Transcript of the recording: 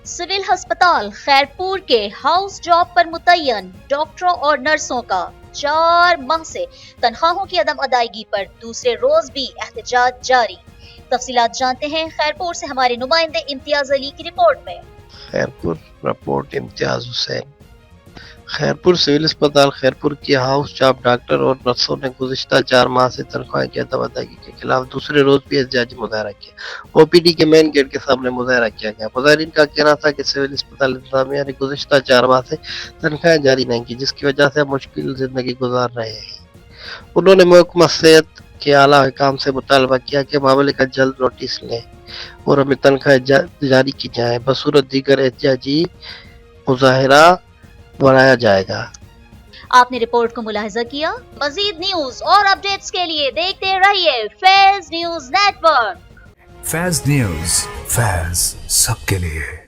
Civil अस्पताल खैरपुर के house job पर मुतय्यन डॉक्टरों और नर्सों का 4 माह से तनख्वाहों की अदम अदायगी पर दूसरे रोज भी एहतजाज जारी। तफसीलात जानते हैं खैरपुर से हमारे नुमाइंदे इम्तियाज अली की रिपोर्ट में। खैरपुर रिपोर्ट इम्तियाज हुसैन। खैरपुर सिविल अस्पताल खैरपुर की हाउस जॉब डॉक्टर और नर्सों ने गुज़िश्ता 4 माह से तनख्वाह की अदम अदायगी के खिलाफ दूसरे रोज भी एहतजाजी मुजाहरा किया। ओपीडी के मेन गेट के सामने मुजाहरा किया गया। मुजाहरीन का कहना था कि सिविल अस्पताल इंतजामिया ने गुज़िश्ता 4 माह से तनख्वाहें जारी नहीं की, जिसकी वजह से मुश्किल जिंदगी गुजार रहे हैं। उन्होंने महकमा सेहत के आला हुकाम से मुतालबा किया कि मामले का जल्द नोटिस लें और हमें तनख्वाहें जारी की जाए। बसूरत दीगर एहतजाजी मुजाहरा बनाया जाएगा। आपने रिपोर्ट को मुलाहिजा किया। मजीद न्यूज और अपडेट्स के लिए देखते रहिए Faiz news network. Faiz news, Faiz सबके लिए।